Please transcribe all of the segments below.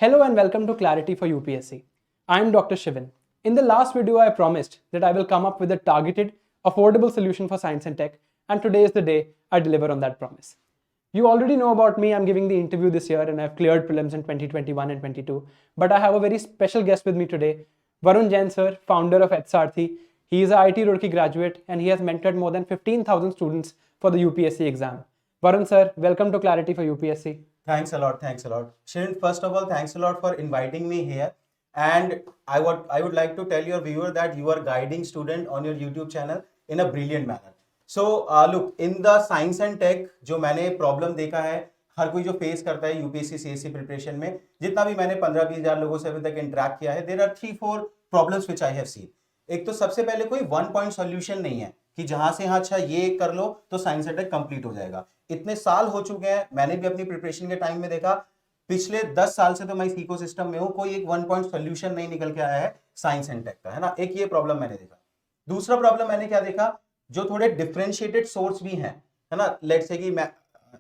Hello and welcome to Clarity for UPSC. I am Dr. Shivan. In the last video, I promised that I will come up with a targeted, affordable solution for science and tech, and today is the day I deliver on that promise. You already know about me. I'm giving the interview this year and I've cleared prelims in 2021 and 22. But I have a very special guest with me today, Varun Jain sir, founder of EdSaarathi. He is an IIT Roorkee graduate and he has mentored more than 15,000 students for the UPSC exam. Varun sir, welcome to Clarity for UPSC. Thanks a lot. Thanks a lot. Shirin, first of all, thanks a lot for inviting me here. And I would like to tell your viewer that you are guiding student on your YouTube channel in a brilliant manner. So look, in the science and tech, जो मैंने problem देखा है, हर कोई जो face करता है UPSC CSC preparation में, जितना भी मैंने 15-20 हजार लोगों से अभी तक इंटरेक्ट किया है, there are 3-4 problems which I have seen. एक तो सबसे पहले कोई वन पॉइंट सॉल्यूशन नहीं है कि जहां से हाँ अच्छा ये कर लो तो साइंस एंड टेक कंप्लीट हो जाएगा. इतने साल हो चुके हैं, मैंने भी अपनी प्रिपरेशन के टाइम में देखा, पिछले 10 साल से तो मैं इस इकोसिस्टम में हूं, कोई एक वन पॉइंट सॉल्यूशन नहीं निकल के आया है साइंस एंड टेक का, है ना. एक ये प्रॉब्लम मैंने देखा. दूसरा प्रॉब्लम मैंने क्या देखा, जो थोड़े डिफरेंशिएटेड सोर्स भी हैं, है ना, लेट्स से कि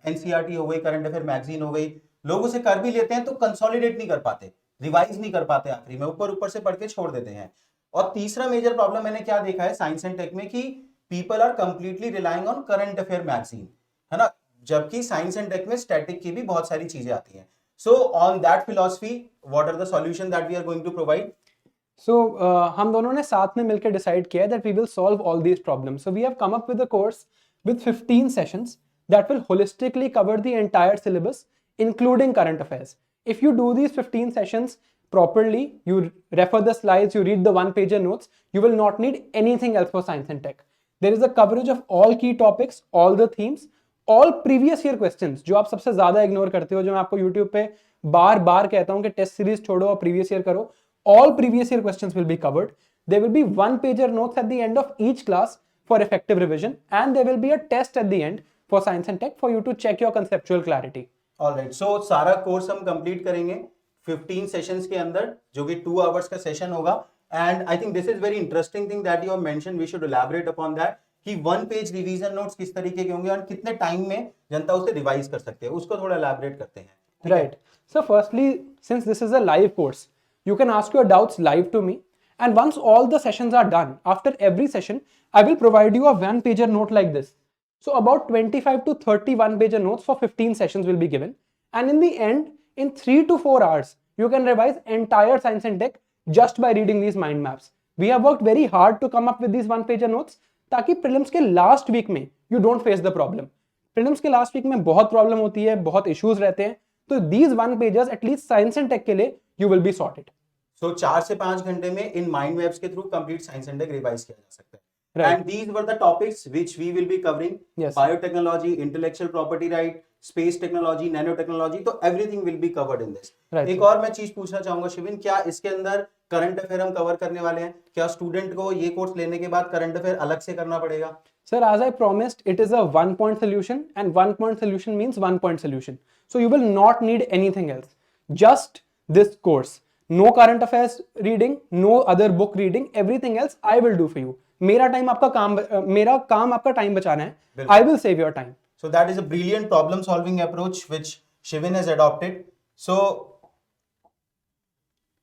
एनसीईआरटी हो गई, करंट अफेयर मैगजीन हो गई, लोग उसे कर भी लेते हैं तो कंसोलिडेट नहीं कर पाते, रिवाइज नहीं कर पाते, आखिरी में ऊपर ऊपर से पढ़ के छोड़ देते हैं. और तीसरा मेजर प्रॉब्लम मैंने क्या देखा है साइंस एंड टेक में कि people are completely relying on current affair magazine, है ना, जबकि साइंस एंड टेक में स्टैटिक की भी बहुत सारी चीजें आती हैं. So on that philosophy what are the solution that we are going to provide. So हम दोनों ने साथ में मिलकर डिसाइड किया that we will solve all these problems. So we have come up with a course with 15 sessions that will holistically cover the entire syllabus, including current affairs. If you do these 15 sessions properly, you refer the slides, you read the one-pager notes, you will not need anything else for science and tech. There is a coverage of all key topics, all the themes, all previous year questions जो आप सबसे ज्यादा ignore करते हो, जो मैं आपको YouTube पे बार बार कहता हूँ कि टेस्ट सीरीज छोड़ो और प्रीवियस ईयर करो. All previous year questions will be covered. There will be one-pager notes at the end of each class for effective revision, and there will be a test at the end for science and tech for you to check your conceptual clarity. Alright, so सारा course हम complete करेंगे 15 sessions के अंदर, जो कि 2 hours का session होगा. And I think this is very interesting thing that you have mention, we should elaborate upon that कि वन पेज रिवीजन नोट्स किस तरीके के होंगे और कितने टाइम में जनता उसे रिवाइज कर सकते हैं, उसको थोड़ा एलैबोरेट करते हैं. Right. So firstly, since this is a live course, you can ask your doubts live to me. And once all the sessions are done, after every session, I will provide you a one-pager note like this. So about 25 to 30 one-pager notes for 15 sessions will be given. And in the end, in 3 to 4 hours, you can revise entire science and tech just by reading these mind maps. We have worked very hard to come up with these one-pager notes ताकि prelims के last week में you don't face the problem. Prelims के last week में बहुत problem होती है, बहुत issues रहते हैं. तो these one-pagers at least science and tech के लिए you will be sorted. सो 4 से 5 घंटे में इन माइंड मैप्स के through complete science and tech revise किया जा सकता है. Right. And these were the topics which we will be covering. Yes. Biotechnology, intellectual property right, space technology, nano technology, तो everything will be covered in this. Right. एक और मैं चीज पूछना चाहूंगा शिविन, क्या इसके अंदर करंट अफेयर हम कवर करने वाले हैं? क्या स्टूडेंट को ये कोर्स लेने के बाद करंट अफेयर अलग से करना पड़ेगा? Sir, as I promised, it is a one-point solution, and one-point solution means one-point solution. So you will not need anything else. Just this course. No current affairs reading, no other book reading. Everything else I will do for you. मेरा काम आपका time बचाना है. I will save your time. So that is a brilliant problem solving approach which Shivin has adopted. So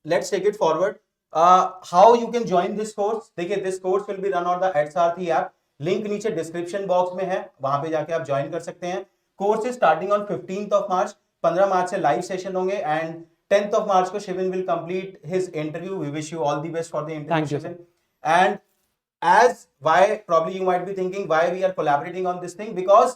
let's take it forward. How you can join this course? देखिए, this course will be run on the EdSaarathi app. Link नीचे description box में है, वहां पे जाके आप join कर सकते हैं. Course is starting on 15th of March. 15 March से लाइव सेशन होंगे एंड 10th ऑफ मार्च को Shivin will complete his interview. We wish you all the best for the interview Shivin. And as why probably you might be thinking why we are collaborating on this thing, because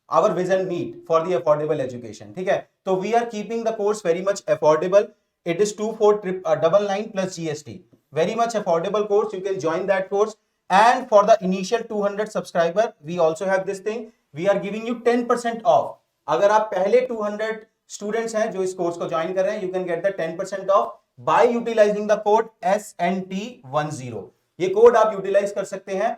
our vision meet for the affordable education. ठीक है, तो we are keeping the course very much affordable. It is 2499 plus GST. Very much affordable course. You can join that course. And for the initial 200 subscriber, we also have this thing. We are giving you 10% off. अगर आप पहले 200 students हैं जो इस course को join कर रहे हैं, you can get the 10% off by utilizing the code SNT10. ये कोड आप यूटिलाइज कर सकते हैं.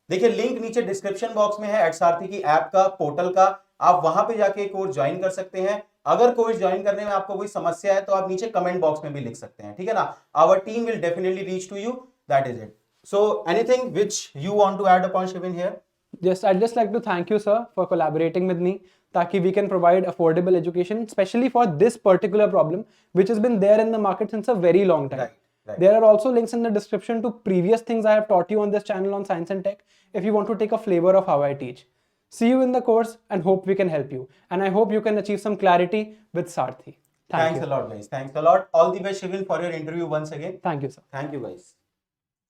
देखिए, लिंक नीचे डिस्क्रिप्शन बॉक्स में है EdSaarathi की ऐप का, पोर्टल का. आप वहां पे जाके कोर्स ज्वाइन कर सकते हैं. अगर कोर्स ज्वाइन करने में आपको कोई समस्या है तो आप नीचे कमेंट बॉक्स में भी लिख सकते हैं, ठीक है ना. Our team will definitely reach to you. That is it. So anything which you want to add upon Shivin here? Yes, I'd just like to thank you, sir, for collaborating with me. ताकि we can provide affordable education, especially for this particular problem, which has been there in the market since a very long time. Right. There are also links in the description to previous things I have taught you on this channel on science and tech if you want to take a flavor of how I teach. See you in the course and hope we can help you. And I hope you can achieve some clarity with Sarthi. Thanks a lot, guys. Thanks a lot. All the best, Shivin, for your interview once again. Thank you, sir. Thank you, guys.